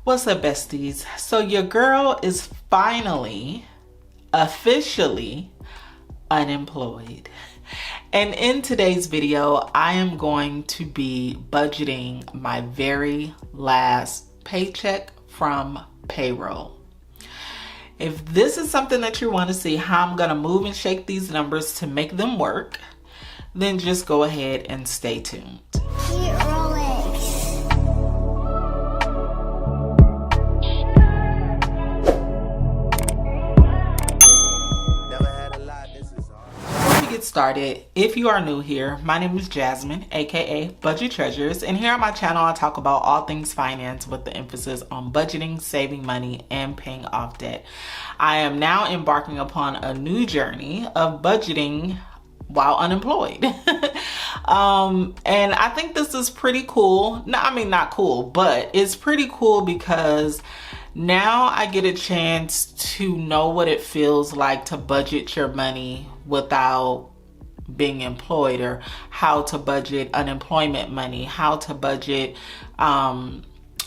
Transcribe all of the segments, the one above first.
What's up, besties? So your girl is finally officially unemployed. And in today's video, I am going to be budgeting my very last paycheck from payroll. If this is something that you want to see how I'm going to move and shake these numbers to make them work, then just go ahead and stay tuned. Get started. If you are new here, my name is Jasmine, aka Budget Treasures, and here on my channel I talk about all things finance with the emphasis on budgeting, saving money, and paying off debt. I am now embarking upon a new journey of budgeting while unemployed. And I think this is pretty cool. No, I mean not cool, but it's pretty cool because now I get a chance to know what it feels like to budget your money without being employed, or how to budget unemployment money, how to budget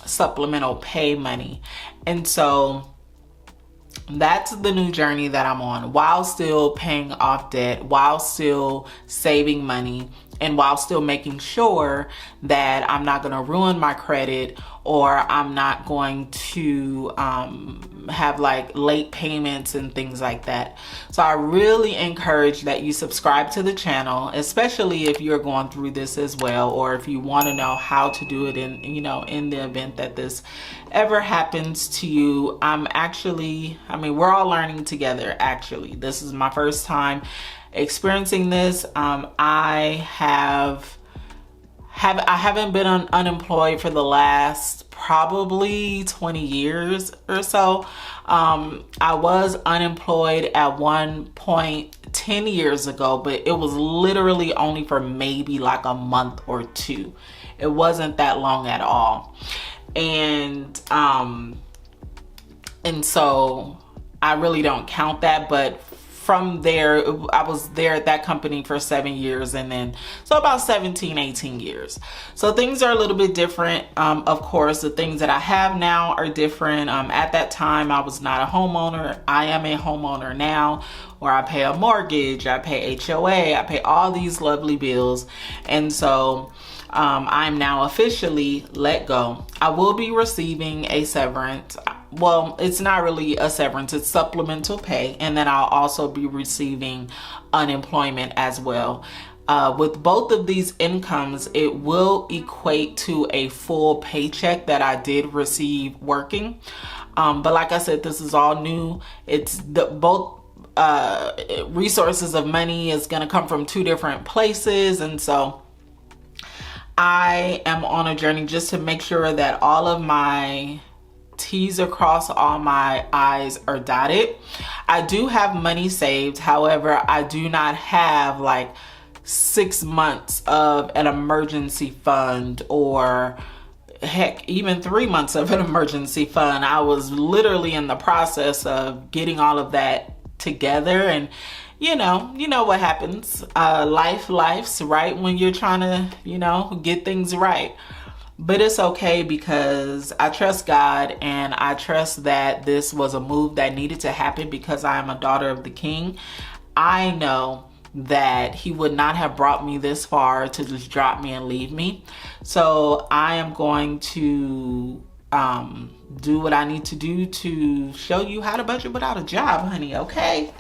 supplemental pay money. And so that's the new journey that I'm on, while still paying off debt, while still saving money, and while still making sure that I'm not going to ruin my credit, or I'm not going to have like late payments and things like that. So I really encourage that you subscribe to the channel, especially if you're going through this as well, or if you want to know how to do it in the event that this ever happens to you. We're all learning together. Actually, this is my first time experiencing this. I haven't been unemployed for the last probably 20 years or so. I was unemployed at one point 10 years ago, but it was literally only for maybe like a month or two. It wasn't that long at all. And so I really don't count that, but from there, I was there at that company for 7 years, and then so about 17, 18 years. So things are a little bit different. Of course, the things that I have now are different. At that time, I was not a homeowner. I am a homeowner now, where I pay a mortgage, I pay HOA, I pay all these lovely bills. And so I'm now officially let go. I will be receiving a severance. Well, it's not really a severance, it's supplemental pay. And then I'll also be receiving unemployment as well. With both of these incomes, it will equate to a full paycheck that I did receive working. But like I said, this is all new. It's both resources of money is going to come from two different places. And so I am on a journey just to make sure that all of my T's are crossed, all my I's are dotted. I do have money saved. However, I do not have like 6 months of an emergency fund, or heck, even 3 months of an emergency fund. I was literally in the process of getting all of that together. And you know what happens. Life's right when you're trying to, get things right. But it's okay, because I trust God, and I trust that this was a move that needed to happen because I am a daughter of the King. I know that He would not have brought me this far to just drop me and leave me. So I am going to do what I need to do to show you how to budget without a job, honey, okay?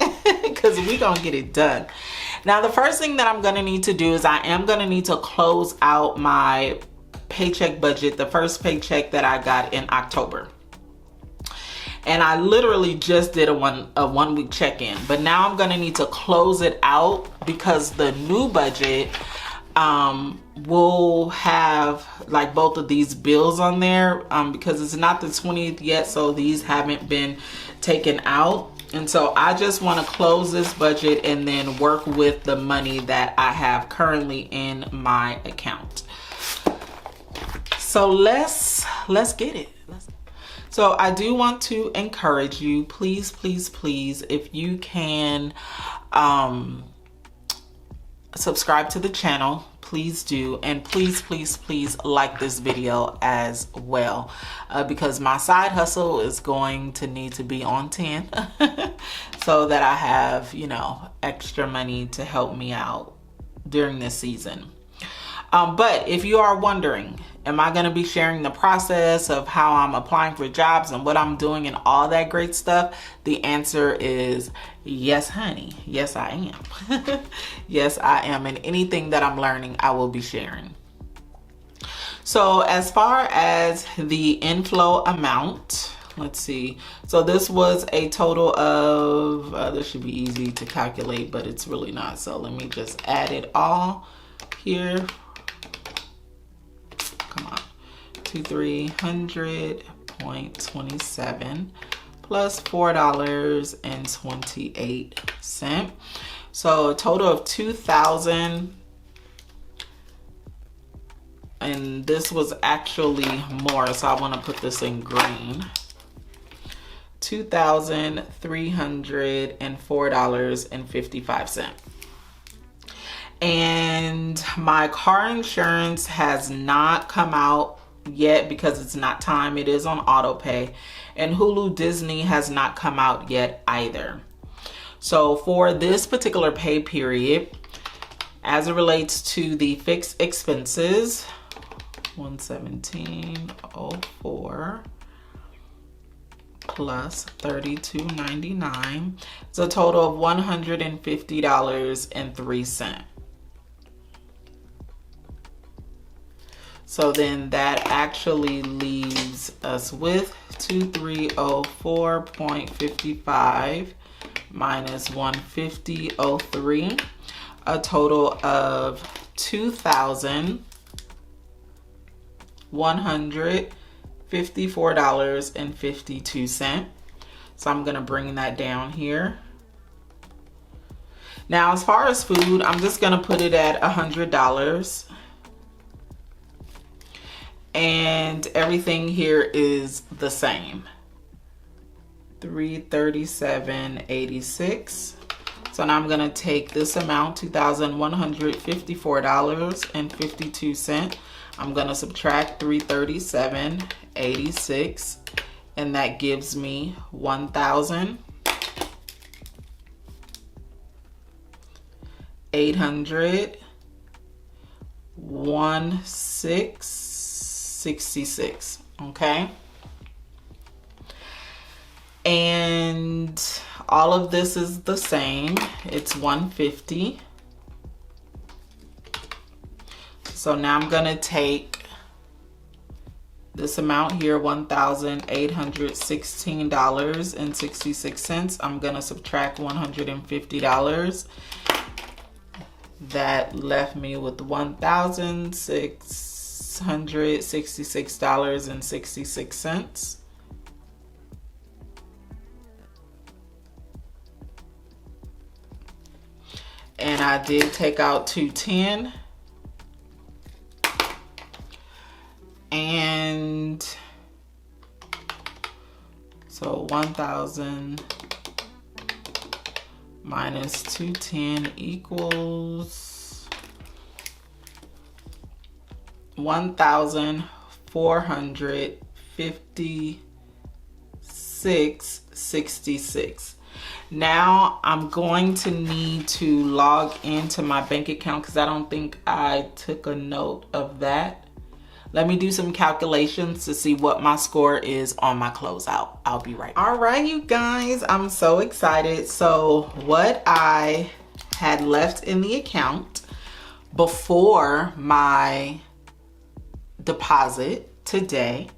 Because we gonna get it done. Now, the first thing that I'm gonna need to do is I am gonna need to close out my paycheck budget, the first paycheck that I got in October. And I literally just did a one week check-in, but now I'm gonna need to close it out, because the new budget will have like both of these bills on there, because it's not the 20th yet, so these haven't been taken out. And so I just want to close this budget and then work with the money that I have currently in my account. So let's get it. So I do want to encourage you, please, if you can subscribe to the channel. please do. And please, please, please like this video as well, because my side hustle is going to need to be on 10 so that I have, you know, extra money to help me out during this season. But if you are wondering, am I going to be sharing the process of how I'm applying for jobs and what I'm doing and all that great stuff? The answer is yes, honey. Yes, I am. Yes, I am. And anything that I'm learning, I will be sharing. So as far as the inflow amount, let's see. So this was a total of, this should be easy to calculate, but it's really not. So let me just add it all here. Come on, 2,300.27 plus $4.28. So a total of 2,000, and this was actually more, so I want to put this in green. $2,304.55. And my car insurance has not come out yet because it's not time. It is on auto pay. And Hulu Disney has not come out yet either. So for this particular pay period, as it relates to the fixed expenses, 117.04 plus $32.99, it's a total of $150.03. So then that actually leaves us with 2,304.55 minus 150.03, a total of $2,154.52. So I'm gonna bring that down here. Now, as far as food, I'm just gonna put it at $100. And everything here is the same, $337.86. So now I'm gonna take this amount, $2,154.52. I'm gonna subtract $337.86, and that gives me $1,816.66. Okay, and all of this is the same. It's $150. So now I'm gonna take this amount here, $1,816.66. I'm gonna subtract $150. That left me with $1,666.66. And I did take out 210. And so 1,000 minus 210 equals 1,456.66. Now I'm going to need to log into my bank account because I don't think I took a note of that. Let me do some calculations to see what my score is on my closeout. I'll be right back. All right, you guys, I'm so excited. So what I had left in the account before my deposit today,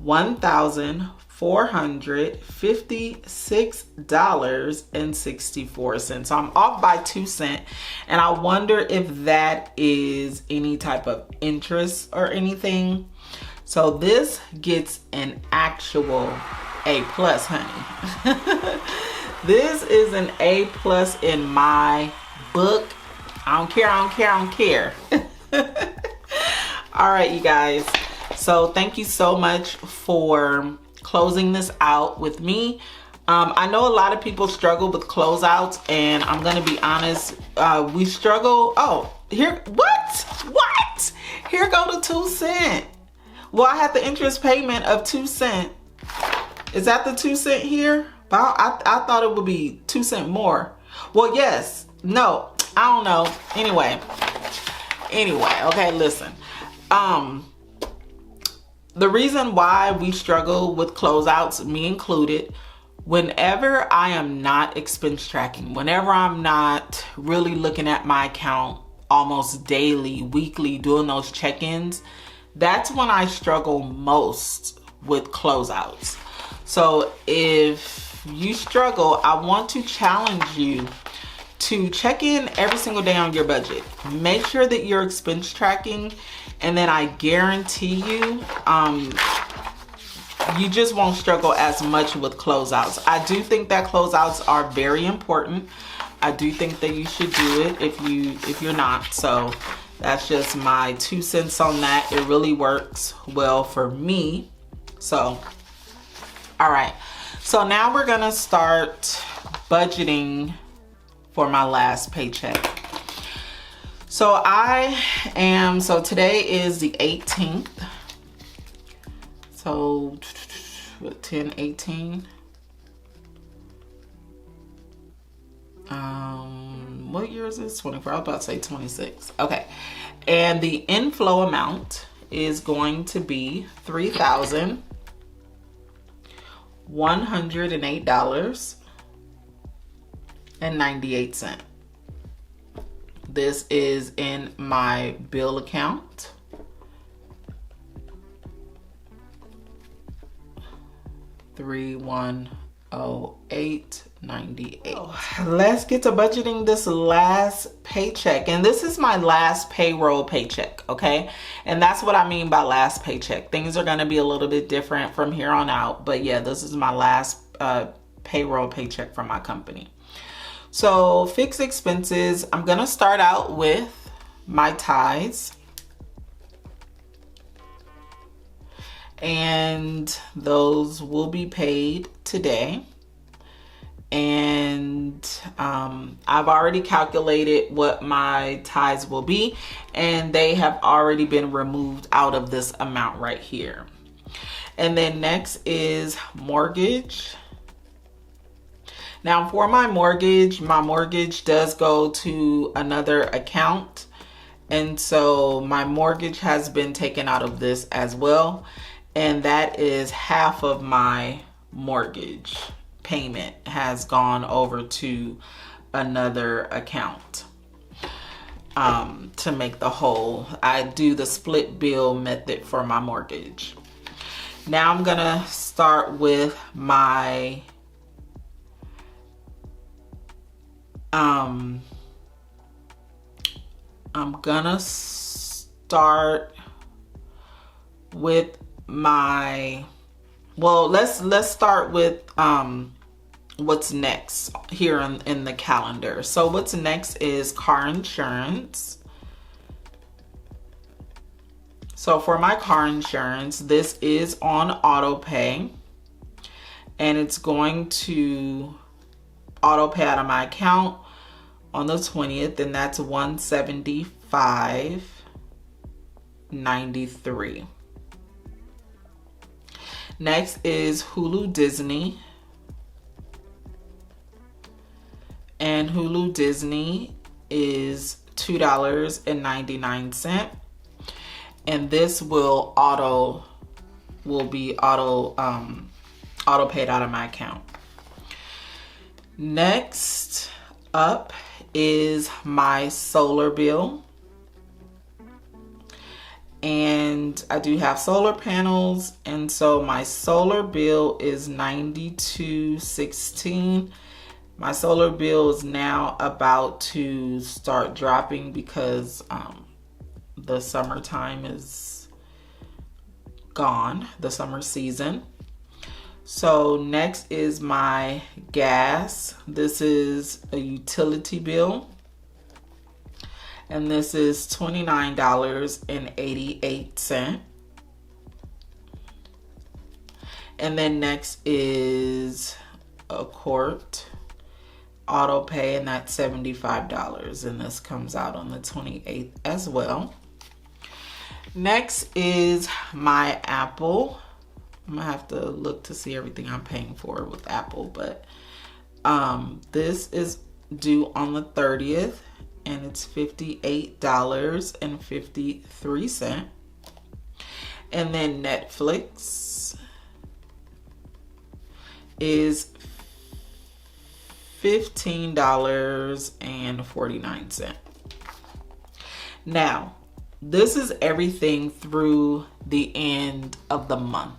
$1,456.64. So I'm off by 2 cents, and I wonder if that is any type of interest or anything. So this gets an actual A+, honey. This is an A+ in my book. I don't care, I don't care, I don't care. All right, you guys. So thank you so much for closing this out with me. I know a lot of people struggle with closeouts, and I'm gonna be honest, we struggle. Oh, here, what? Here go the 2 cent. Well, I had the interest payment of 2 cent. Is that the 2 cent here? I thought it would be 2 cent more. Well, yes, no, I don't know. Anyway, okay, listen. The reason why we struggle with closeouts, me included, whenever I am not expense tracking, whenever I'm not really looking at my account almost daily, weekly, doing those check-ins, that's when I struggle most with closeouts. So if you struggle, I want to challenge you to check in every single day on your budget. Make sure that you're expense tracking, and then I guarantee you, you just won't struggle as much with closeouts. I do think that closeouts are very important. I do think that you should do it if you're not. So that's just my 2 cents on that. It really works well for me. So, all right. So now we're gonna start budgeting for my last paycheck. So today is the 18th. So 10, 18. What year is this? 24. I was about to say 26. Okay. And the inflow amount is going to be $3,108.98. This is in my bill account. $3,108.98. Let's get to budgeting this last paycheck. And this is my last payroll paycheck, okay? And that's what I mean by last paycheck. Things are going to be a little bit different from here on out. But yeah, this is my last payroll paycheck from my company. So fixed expenses, I'm going to start out with my tithes. And those will be paid today. And I've already calculated what my tithes will be, and they have already been removed out of this amount right here. And then next is mortgage. Now for my mortgage does go to another account, and so my mortgage has been taken out of this as well. And that is half of my mortgage payment has gone over to another account to make the whole. I do the split bill method for my mortgage. Now I'm gonna start with my let's start with what's next here in the calendar. So what's next is car insurance. So for my car insurance, this is on auto pay, and it's going to auto pay out of my account on the 20th, and that's $175.93. Next is Hulu Disney. And Hulu Disney is $2.99. And this will be auto paid out of my account. Next up is my solar bill. And I do have solar panels, and so my solar bill is $92.16. My solar bill is now about to start dropping because the summertime is gone, the summer season. So next is my gas. This is a utility bill, and this is $29.88. And then next is a quart auto pay, and that's $75, and this comes out on the 28th as well. Next is my Apple. I'm gonna have to look to see everything I'm paying for with Apple, but this is due on the 30th, and it's $58.53. And then Netflix is $15.49. Now, this is everything through the end of the month.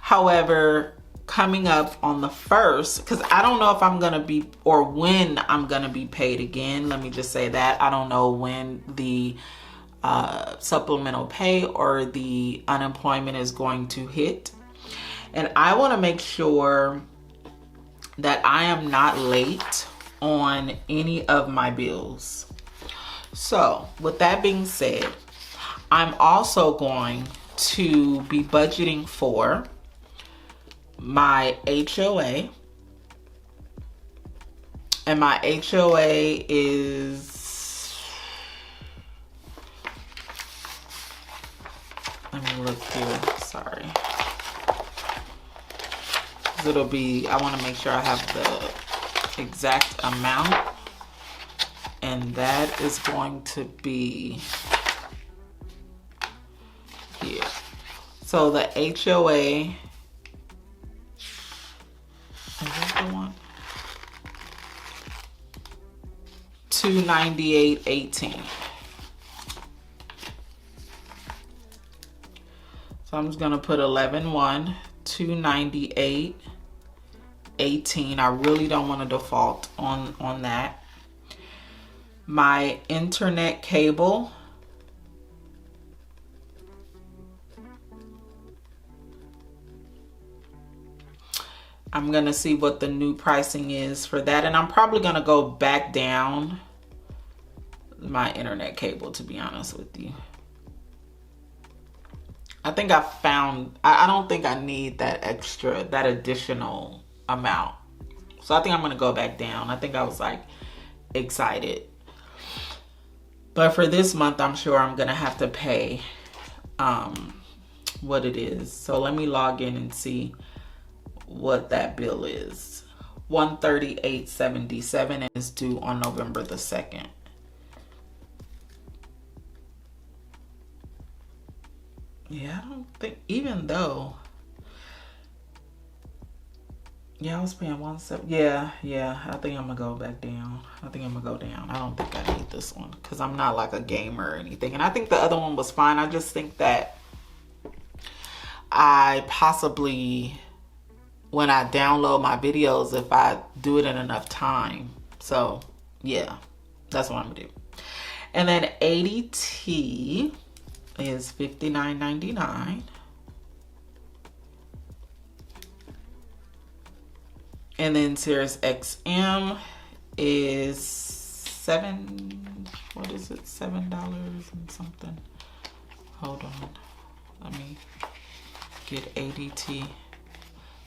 However, coming up on the 1st, because I don't know if I'm going to be, or when I'm going to be paid again. Let me just say that. I don't know when the supplemental pay or the unemployment is going to hit. And I want to make sure that I am not late on any of my bills. So with that being said, I'm also going to be budgeting for my HOA. And my HOA is, let me look here, sorry. It'll be, I want to make sure I have the exact amount, and that is going to be here. So the HOA, is that the one? $298.18. So I'm just gonna put 11/1, $298.18. I really don't want to default on that. My internet cable, I'm gonna see what the new pricing is for that, and I'm probably gonna go back down my internet cable, to be honest with you. I think I found, I don't think I need that additional amount. So I think I'm gonna go back down. I think I was like excited. But for this month, I'm sure I'm gonna have to pay what it is. So let me log in and see what that bill is. $138.77, and it's due on November the 2nd. Yeah, I don't think, even though, yeah, I was paying 170. Yeah, I think I'm gonna go back down. I think I'm gonna go down. I don't think I need this one because I'm not like a gamer or anything. And I think the other one was fine. I just think that I possibly, when I download my videos, if I do it in enough time. So yeah, that's what I'm gonna do. And then ADT is $59.99. And then Sirius XM is $7 and something. Hold on, let me get ADT.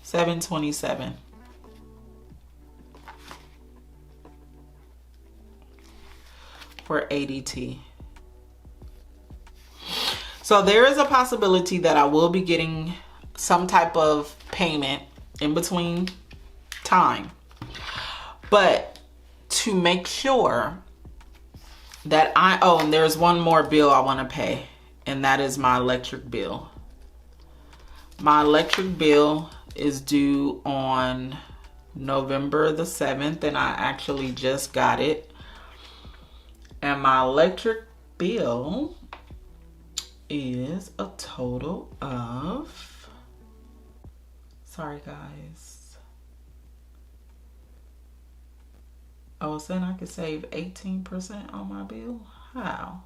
$7.27. for ADT. So there is a possibility that I will be getting some type of payment in between time. But to make sure that and there's one more bill I want to pay, and that is my electric bill. My electric bill is due on November the 7th, and I actually just got it. And my electric bill is a total of, sorry guys, I was saying I could save 18% on my bill. How?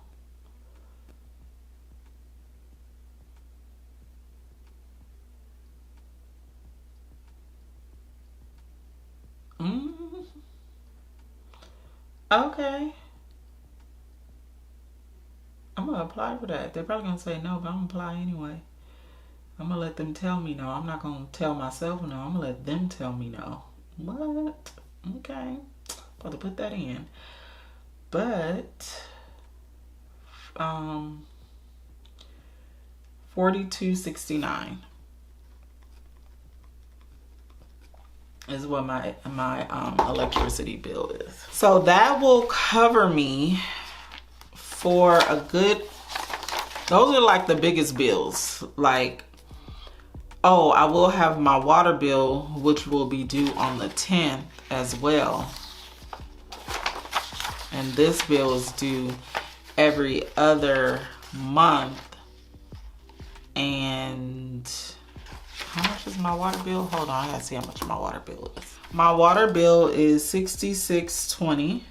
Okay. I'm gonna apply for that. They're probably gonna say no, but I'm gonna apply anyway. I'm gonna let them tell me no. I'm not gonna tell myself no. I'm gonna let them tell me no. What? Okay. About to put that in. But $42.69 is what my electricity bill is. So that will cover me for a good, those are like the biggest bills. Like, oh, I will have my water bill, which will be due on the 10th as well. And this bill is due every other month. And how much is my water bill? Hold on, I gotta see how much my water bill is. My water bill is $66.20,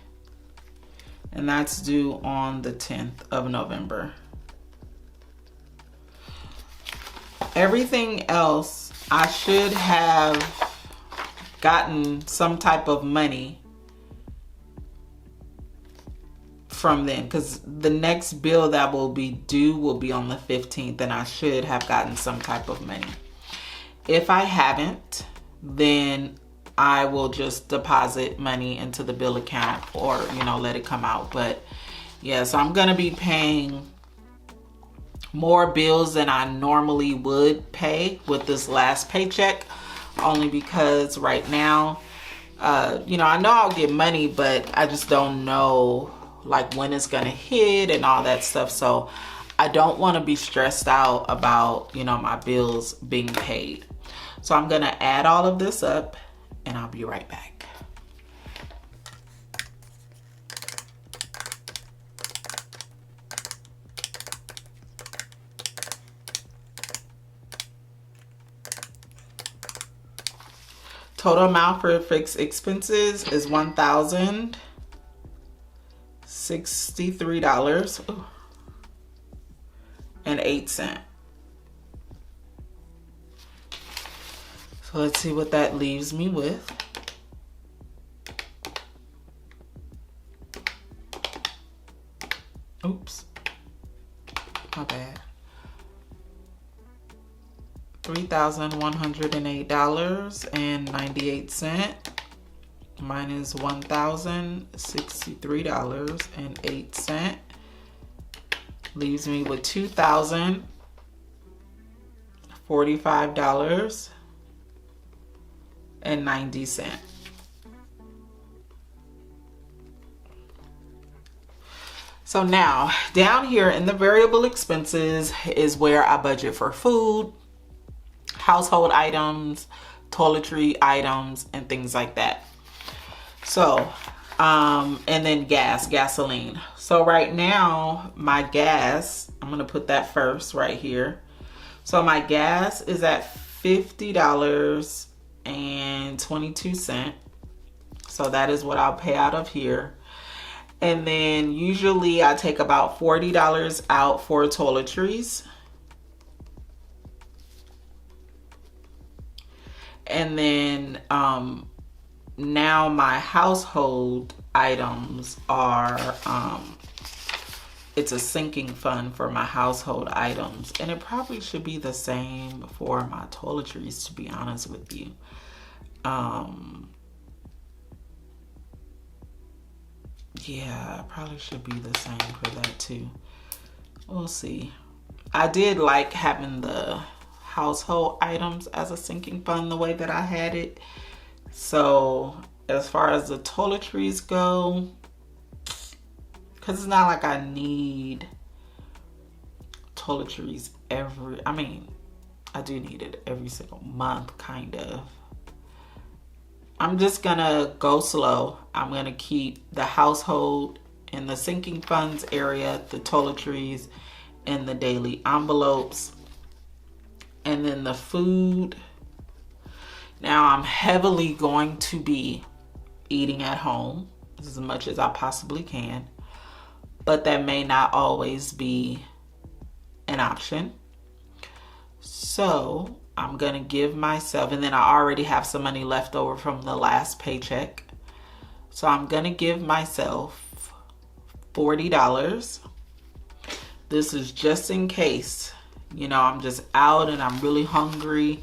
and that's due on the 10th of November. Everything else, I should have gotten some type of money from then, because the next bill that will be due will be on the 15th, and I should have gotten some type of money. If I haven't, then I will just deposit money into the bill account, or, you know, let it come out. But yeah, so I'm gonna be paying more bills than I normally would pay with this last paycheck, only because right now, you know, I know I'll get money, but I just don't know like when it's gonna hit and all that stuff. So I don't want to be stressed out about, you know, my bills being paid. So I'm gonna add all of this up and I'll be right back. Total amount for fixed expenses is $1,063.08. So let's see what that leaves me with. Oops, my bad. $3,108.98 minus $1,063.08 leaves me with $2,045.90. So now down here in the variable expenses is where I budget for food, household items, toiletry items, and things like that. So, and then gasoline. So right now, my gas, I'm gonna put that first right here. So my gas is at $50.22. So that is what I'll pay out of here. And then usually I take about $40 out for toiletries. And then now my household items are, it's a sinking fund for my household items. And it probably should be the same for my toiletries, to be honest with you. Yeah, probably should be the same for that too. We'll see. I did like having the household items as a sinking fund the way that I had it. So as far as the toiletries go, because it's not like I need toiletries I mean, I do need it every single month, kind of. I'm just gonna go slow. I'm gonna keep the household in the sinking funds area, the toiletries, and the daily envelopes. And then the food. Now I'm heavily going to be eating at home as much as I possibly can, but that may not always be an option. So I'm gonna give myself, and then I already have some money left over from the last paycheck. So I'm gonna give myself $40. This is just in case, you know, I'm just out and I'm really hungry,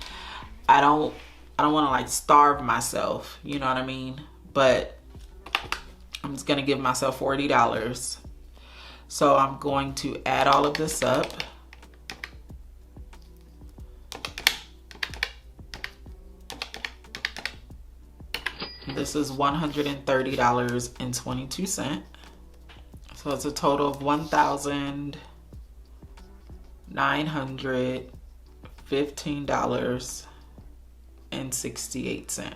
I don't want to like starve myself, you know what I mean? But I'm just gonna give myself $40. So I'm going to add all of this up. This is $130.22. So it's a total of $1,915.68.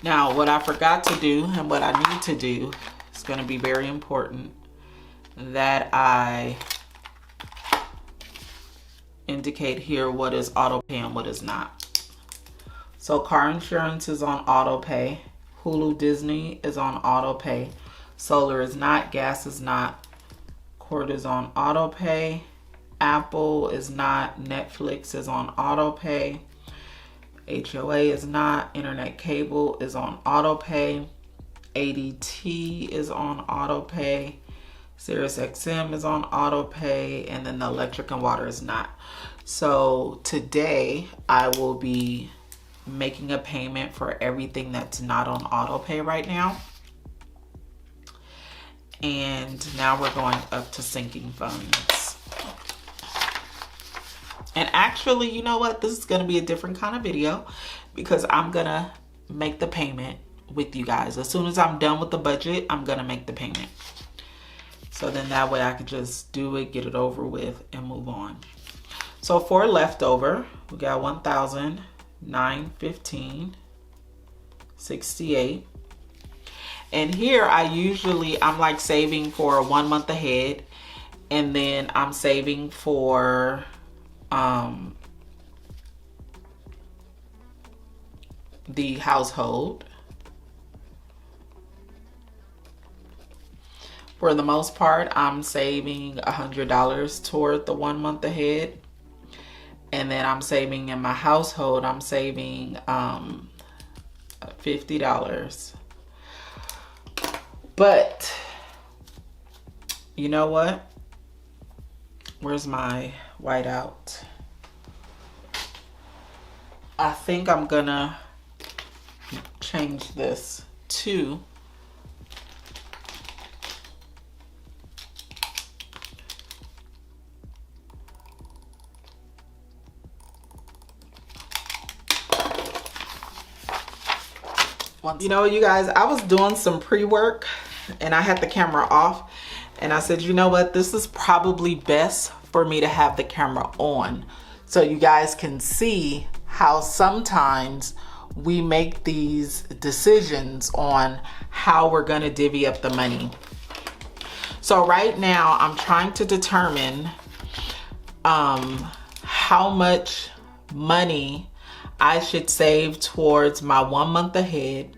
Now, what I forgot to do and what I need to do is going to be very important, that I indicate here what is auto pay and what is not. So car insurance is on auto pay. Hulu Disney is on auto pay. Solar is not. Gas is not. Court is on auto pay. Apple is not. Netflix is on auto pay. HOA is not. Internet cable is on auto pay. ADT is on auto pay. SiriusXM is on auto pay. And then the electric and water is not. So today I will be making a payment for everything that's not on auto pay right now. And now we're going up to sinking funds. And actually, you know what? This is going to be a different kind of video because I'm going to make the payment with you guys. As soon as I'm done with the budget, I'm going to make the payment. So then that way I could just do it, get it over with, and move on. So for leftover, we got $1,915.68. And here I'm like saving for 1 month ahead, and then I'm saving for the household. For the most part, I'm saving $100 toward the 1 month ahead. And then I'm saving in my household, I'm saving $50. But you know what? Where's my whiteout? I think I'm gonna change this to you know, you guys, I was doing some pre-work and I had the camera off, and I said, you know what, this is probably best for me to have the camera on so you guys can see how sometimes we make these decisions on how we're going to divvy up the money. So right now I'm trying to determine how much money I should save towards my 1 month ahead,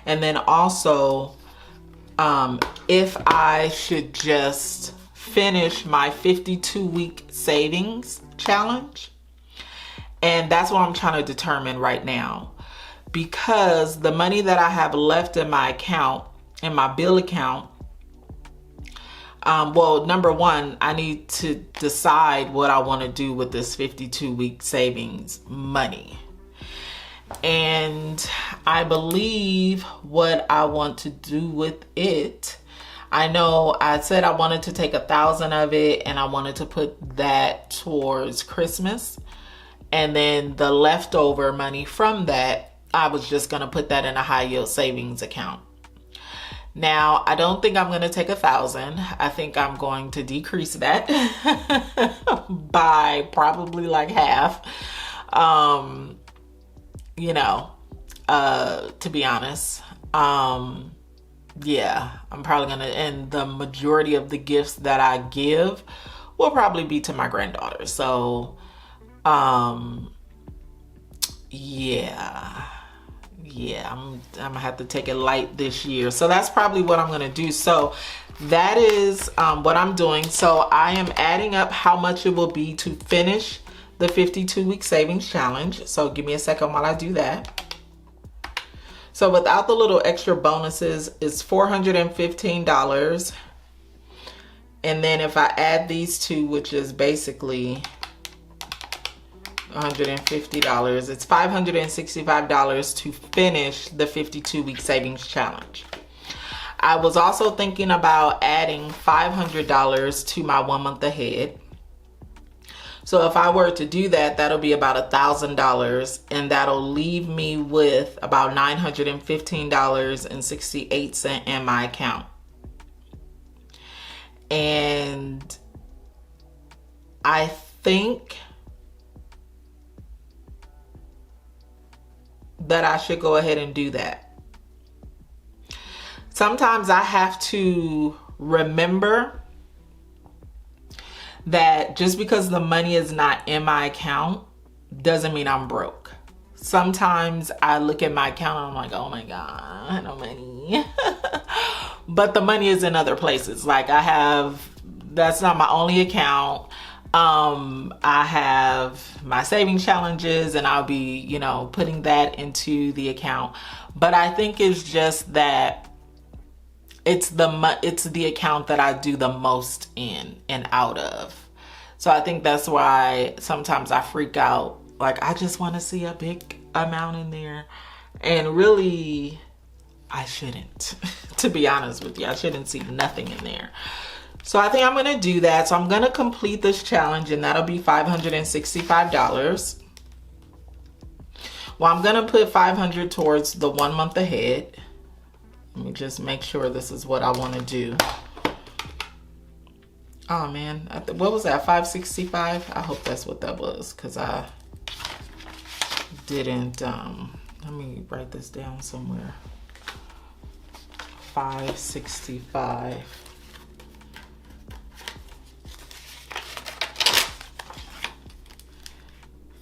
and then also if I should just finish my 52-week savings challenge. And that's what I'm trying to determine right now, because the money that I have left in my account, in my bill account, well, number one, I need to decide what I want to do with this 52-week savings money. And I believe what I want to do with it, I know I said I wanted to take 1,000 of it and I wanted to put that towards Christmas. And then the leftover money from that, I was just going to put that in a high yield savings account. Now, I don't think I'm going to take 1,000. I think I'm going to decrease that by probably like half. You know, to be honest, yeah, I'm probably gonna, and the majority of the gifts that I give will probably be to my granddaughter. So, yeah, I'm gonna have to take it light this year. So that's probably what I'm gonna do. So that is what I'm doing. So I am adding up how much it will be to finish the 52-week savings challenge. So give me a second while I do that. So without the little extra bonuses, it's $415 And then if I add these two, which is basically $150, it's $565 to finish the 52-week savings challenge. I was also thinking about adding $500 to my 1 month ahead. So if I were to do that, that'll be about $1,000, and that'll leave me with about $915.68 in my account. And I think that I should go ahead and do that. Sometimes I have to remember that just because the money is not in my account doesn't mean I'm broke. Sometimes I look at my account and I'm like, oh my God, no money. But the money is in other places. Like that's not my only account. I have my savings challenges, and I'll be, you know, putting that into the account. But I think it's just that it's the account that I do the most in and out of. So I think that's why sometimes I freak out. Like, I just want to see a big amount in there. And really, I shouldn't. To be honest with you, I shouldn't see nothing in there. So I think I'm going to do that. So I'm going to complete this challenge, and that'll be $565. Well, I'm going to put $500 towards the 1 month ahead. Let me just make sure this is what I want to do. Oh man, what was that, 565? I hope that's what that was, because I didn't, let me write this down somewhere. 565.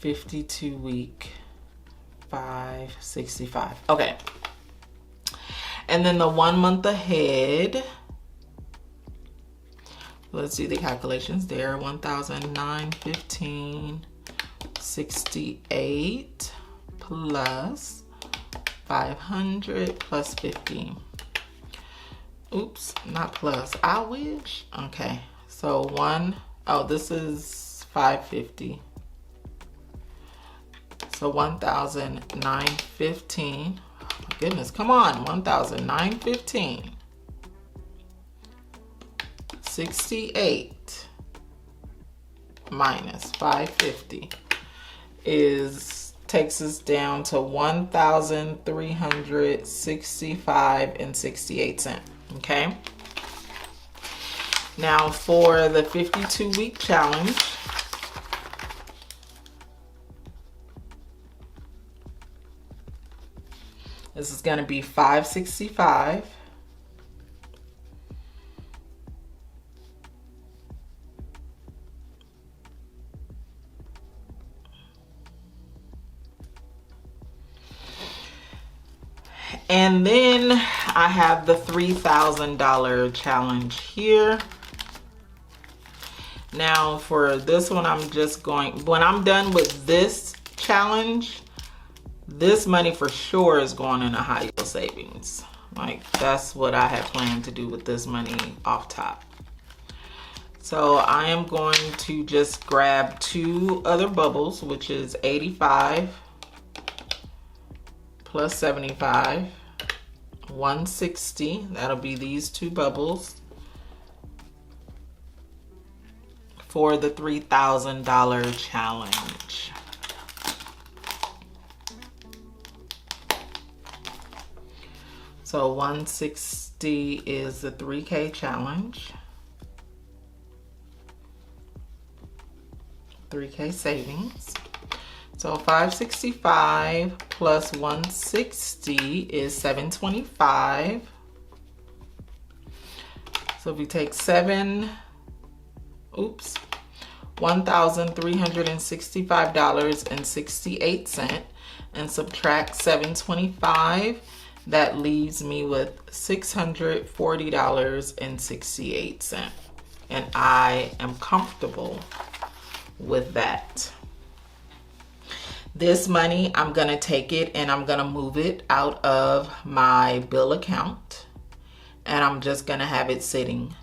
$52-week, 565. Okay. And then the 1 month ahead, let's do the calculations there. 1,915.68 plus 500 plus 15. Oops, not plus. I wish. Okay, so this is 550. So 1,915. Oh my goodness, come on. 1,915.68 minus 550 takes us down to 1,365.68. Okay. Now for the 52-week challenge, this is going to be 565. And then I have the $3,000 challenge here. Now for this one, I'm just going, when I'm done with this challenge, this money for sure is going into high yield savings. Like, that's what I had planned to do with this money off top. So I am going to just grab two other bubbles, which is 85 plus 75, 160. That'll be these two bubbles for the $3,000 challenge. So 160 is the 3K challenge. 3K savings. So 565 plus 160 is 725. So if we take $1,365.68 and subtract 725, that leaves me with $640.68. And I am comfortable with that. This money, I'm gonna take it and I'm gonna move it out of my bill account, and I'm just gonna have it sitting.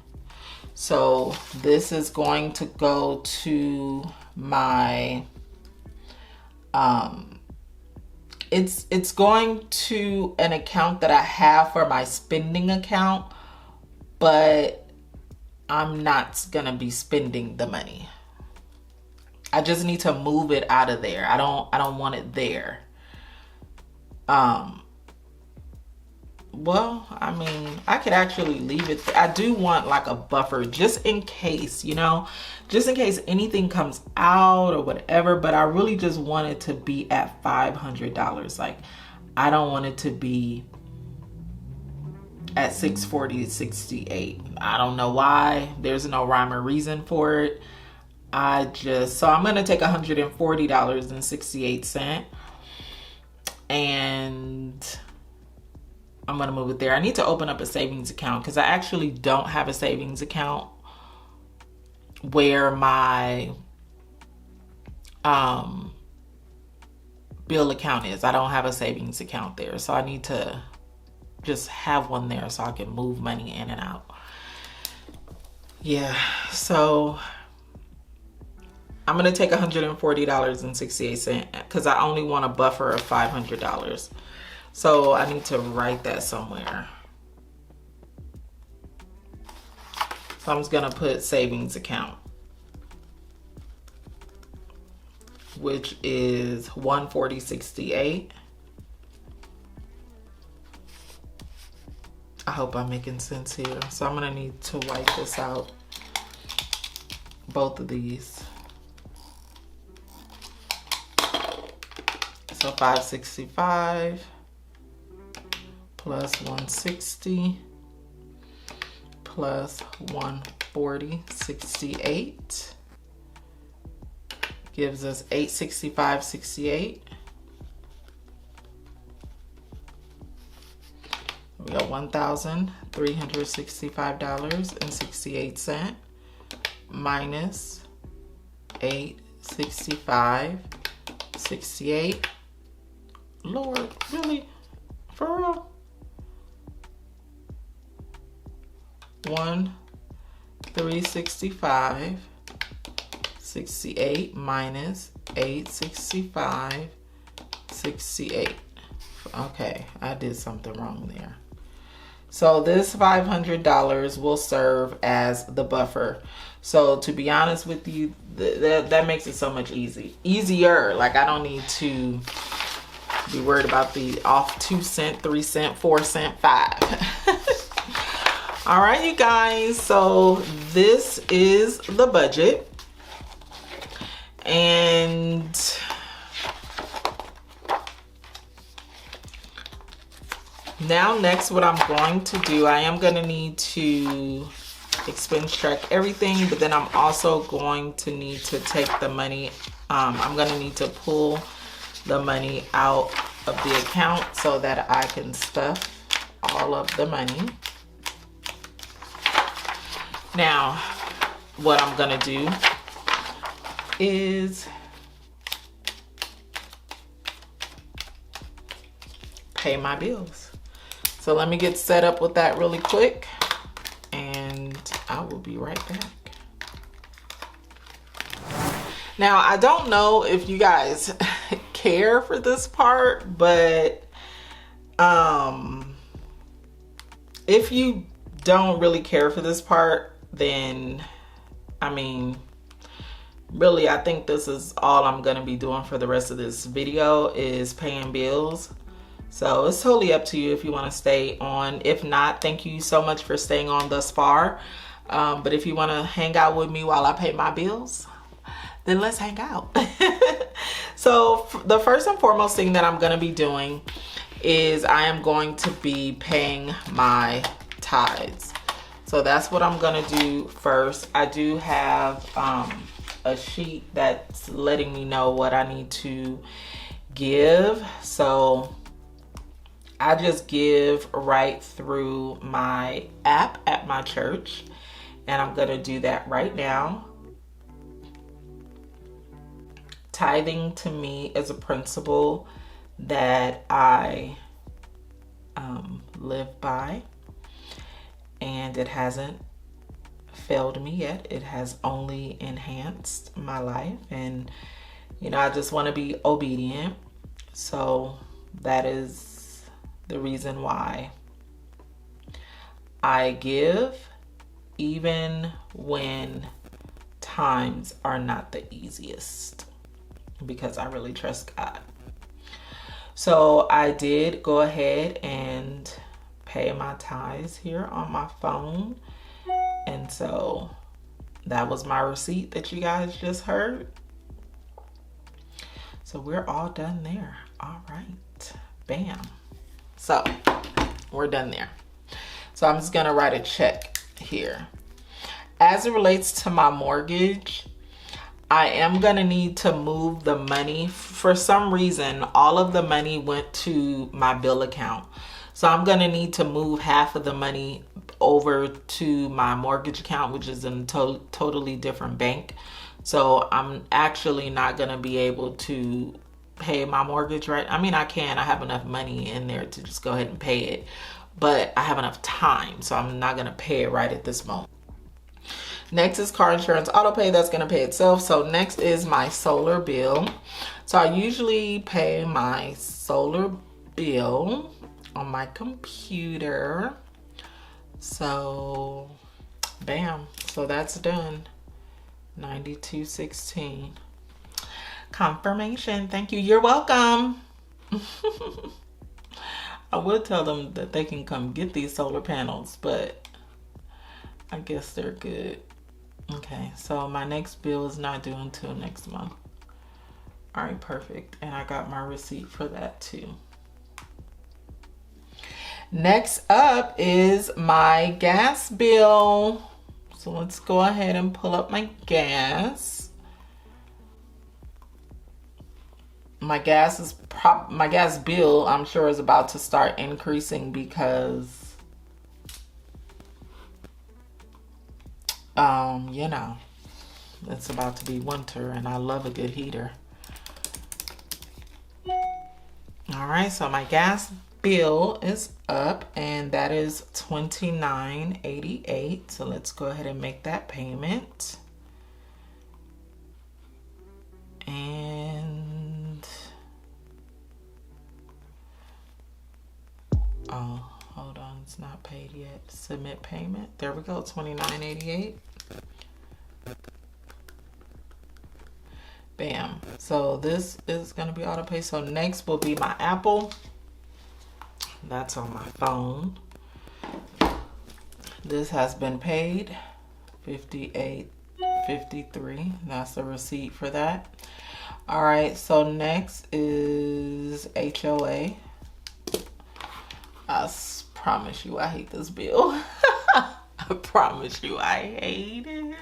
So this is going to go to my, it's going to an account that I have for my spending account, but I'm not gonna be spending the money. I just need to move it out of there. I don't want it there. Well, I mean, I could actually leave it. I do want like a buffer just in case, you know, just in case anything comes out or whatever, but I really just want it to be at $500. Like, I don't want it to be at $640.68. I don't know why. There's no rhyme or reason for it. So I'm going to take $140.68 and I'm going to move it there. I need to open up a savings account because I actually don't have a savings account where my bill account is. I don't have a savings account there. So I need to just have one there so I can move money in and out. Yeah, so I'm going to take $140.68 because I only want a buffer of $500. So I need to write that somewhere. So I'm just going to put savings account, which is $140.68. I hope I'm making sense here. So I'm going to need to wipe this out. Both of these. So 565 plus 160 plus 140.68 gives us 865.68. We got $1,365.68 minus 865.68. Lord, really? For real? 1,365.68 minus 865.68. Okay, I did something wrong there. So this $500 will serve as the buffer. So to be honest with you, that makes it so much easier. Like, I don't need to be worried about the off 2 cent, 3 cent, 4 cent, 5. All right, you guys. So this is the budget. And now next, what I'm going to do, I am going to need to expense check everything, but then I'm also going to need to take the money. I'm going to need to pull the money out of the account so that I can stuff all of the money. Now, what I'm going to do is pay my bills. So let me get set up with that really quick, and I will be right back. Now, I don't know if you guys care for this part, but if you don't really care for this part, then I mean, really, I think this is all I'm going to be doing for the rest of this video is paying bills. So it's totally up to you if you want to stay on. If not, thank you so much for staying on thus far. But if you want to hang out with me while I pay my bills, then let's hang out. So the first and foremost thing that I'm going to be doing is I am going to be paying my tithes. So that's what I'm going to do first. I do have a sheet that's letting me know what I need to give. So I just give right through my app at my church, and I'm going to do that right now. Tithing to me is a principle that I live by, and it hasn't failed me yet. It has only enhanced my life, and you know, I just want to be obedient. So that is the reason why I give, even when times are not the easiest, because I really trust God. So I did go ahead and pay my tithes here on my phone. And so that was my receipt that you guys just heard. So we're all done there. All right, bam. So we're done there. So I'm just gonna write a check here. As it relates to my mortgage, I am gonna need to move the money. For some reason, all of the money went to my bill account. So I'm gonna need to move half of the money over to my mortgage account, which is in a totally different bank. So I'm actually not gonna be able to pay my mortgage, right? I mean, I can, I have enough money in there to just go ahead and pay it, but I have enough time, so I'm not gonna pay it right at this moment. Next is car insurance auto pay. That's going to pay itself. So next is my solar bill. So I usually pay my solar bill on my computer. So bam. So that's done. $92.16. Confirmation. Thank you. You're welcome. I would tell them that they can come get these solar panels, but I guess they're good. Okay, so my next bill is not due until next month. All right, perfect. And I got my receipt for that too. Next up is my gas bill. So let's go ahead and pull up my gas. My gas bill, I'm sure, is about to start increasing because you know, it's about to be winter and I love a good heater. All right, so my gas bill is up and that is $29.88. So let's go ahead and make that payment. And oh, hold on, it's not paid yet. Submit payment. There we go, $29.88. Bam. So this is going to be auto pay. So next will be my Apple. That's on my phone. This has been paid. $58.53. That's the receipt for that. All right. So next is HOA. I promise you, I hate this bill. I promise you, I hate it.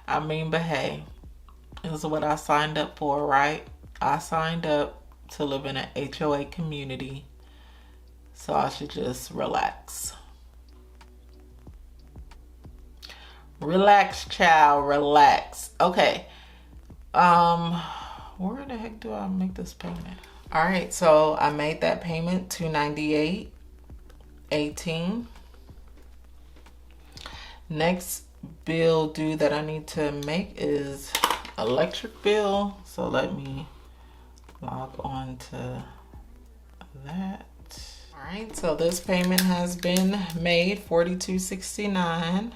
I mean, but hey, this is what I signed up for, right? I signed up to live in an HOA community, so I should just relax. Relax, child, relax. Okay. Where the heck do I make this payment? All right, so I made that payment, $298.18. Next bill due that I need to make is electric bill. So let me log on to that. All right, so this payment has been made, $42.69.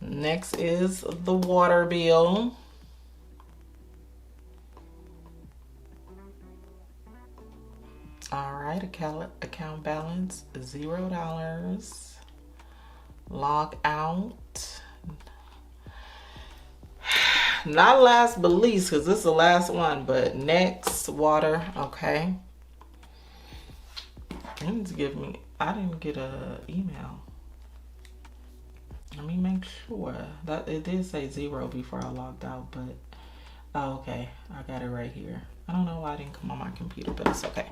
Next is the water bill. All right, account balance $0. Log out. Not last but least, because this is the last one, but next, water. Okay. I didn't get a email. Let me make sure that it did say 0 before I logged out, but oh, okay, I got it right here. I don't know why I didn't come on my computer, but it's okay.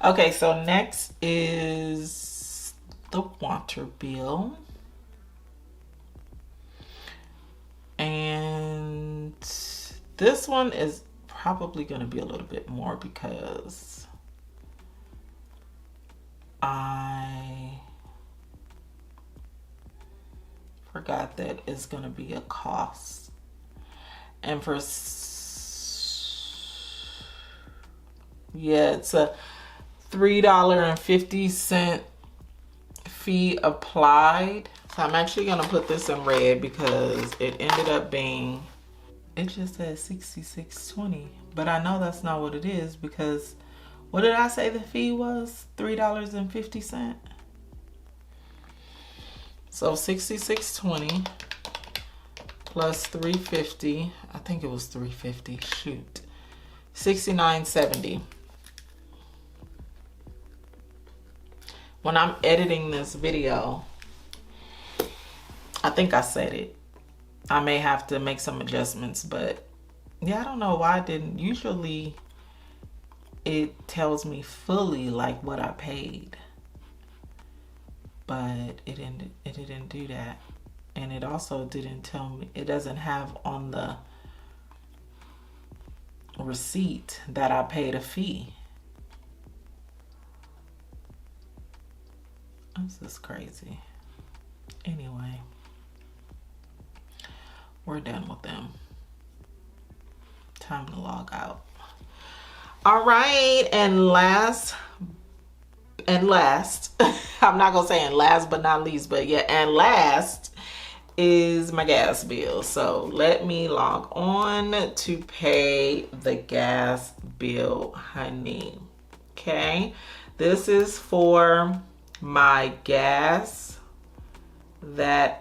Okay, so next is the water bill. And this one is probably going to be a little bit more because I forgot that it's gonna be a cost. And for yeah, it's a $3.50 fee applied. So I'm actually gonna put this in red because it ended up being, it just says $66.20, but I know that's not what it is because what did I say the fee was? $3.50. So $66.20 plus $3.50. I think it was $3.50. Shoot, $69.70. When I'm editing this video, I think I said it. I may have to make some adjustments, but yeah, I don't know why it didn't. Usually it tells me fully like what I paid, but it didn't do that. And it also didn't tell me, it doesn't have on the receipt that I paid a fee. This is crazy. Anyway, we're done with them. Time to log out. All right, and last, I'm not gonna say and last but not least, but yeah, and last is my gas bill. So let me log on to pay the gas bill, honey. Okay, this is for my gas that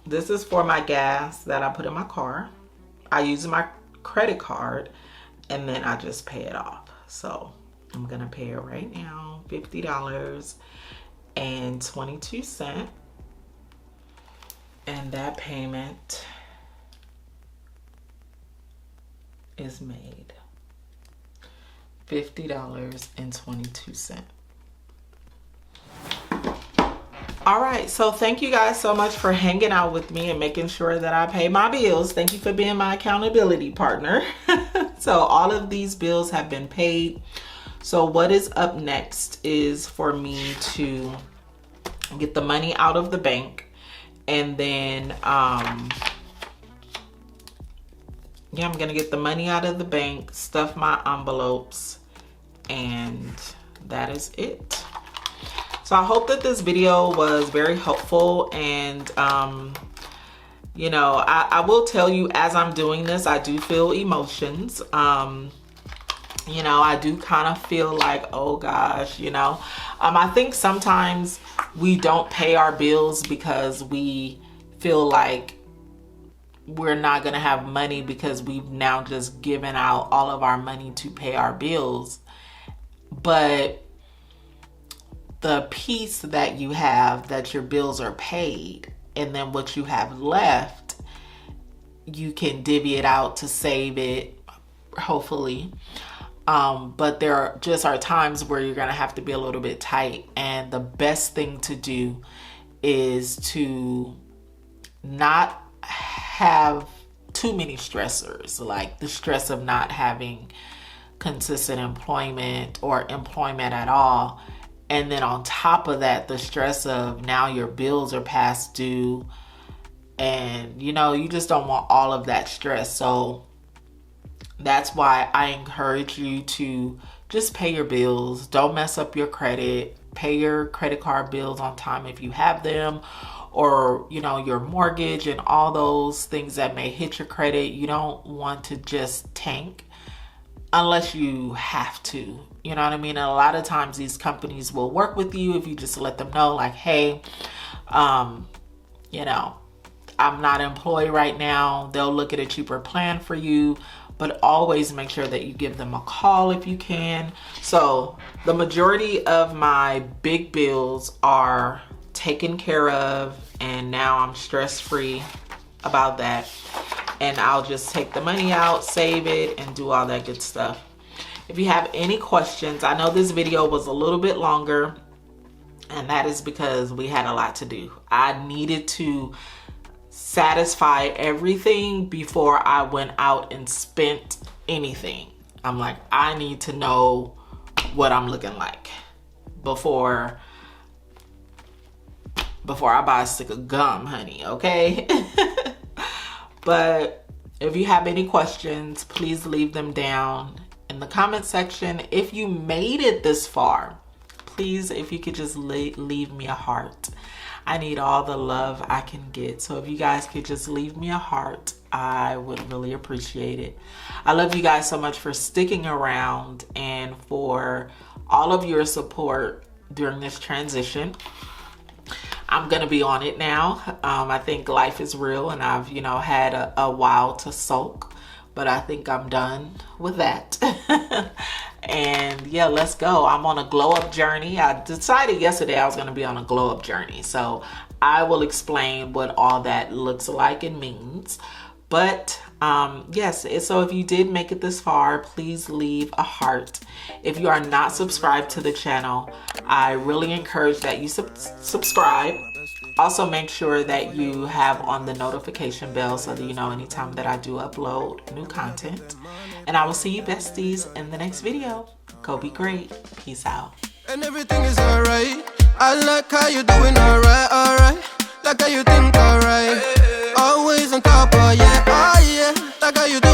this is for my gas that I put in my car. I use my credit card and then I just pay it off. So I'm gonna pay it right now, $50.22. And that payment is made. $50.22. All right, so thank you guys so much for hanging out with me and making sure that I pay my bills. Thank you for being my accountability partner. So all of these bills have been paid. So what is up next is for me to get the money out of the bank, and then yeah, I'm gonna get the money out of the bank, stuff my envelopes, and that is it. So I hope that this video was very helpful, and you know, I will tell you, as I'm doing this, I do feel emotions. You know, I do kind of feel like, oh gosh, you know, I think sometimes we don't pay our bills because we feel like we're not gonna have money because we've now just given out all of our money to pay our bills. But the piece that you have, that your bills are paid, and then what you have left, you can divvy it out to save it, hopefully. But there are times where you're gonna have to be a little bit tight, and the best thing to do is to not have too many stressors, like the stress of not having consistent employment or employment at all. And then on top of that, the stress of now your bills are past due, and you know, you just don't want all of that stress. So that's why I encourage you to just pay your bills. Don't mess up your credit. Pay your credit card bills on time if you have them, or you know, your mortgage and all those things that may hit your credit. You don't want to just tank unless you have to, you know what I mean? And a lot of times these companies will work with you if you just let them know, like, hey, you know, I'm not employed right now. They'll look at a cheaper plan for you, but always make sure that you give them a call if you can. So the majority of my big bills are taken care of, and now I'm stress-free about that. And I'll just take the money out, save it, and do all that good stuff. If you have any questions, I know this video was a little bit longer, and that is because we had a lot to do. I needed to satisfy everything before I went out and spent anything. I'm like, I need to know what I'm looking like before I buy a stick of gum, honey, okay? But if you have any questions, please leave them down in the comment section. If you made it this far, please, if you could just leave me a heart. I need all the love I can get. So if you guys could just leave me a heart, I would really appreciate it. I love you guys so much for sticking around and for all of your support during this transition. I'm gonna be on it now. I think life is real, and I've, you know, had a while to sulk, but I think I'm done with that. And yeah, let's go. I'm on a glow up journey. I decided yesterday I was gonna be on a glow up journey, so I will explain what all that looks like and means. But yes, so if you did make it this far, please leave a heart. If you are not subscribed to the channel, I really encourage that you subscribe. Also, make sure that you have on the notification bell so that you know anytime that I do upload new content. And I will see you besties in the next video. Go be great. Peace out. And everything is alright. I like how you're doing alright. Like how you think alright. Always on top of yeah, oh yeah. Like how you do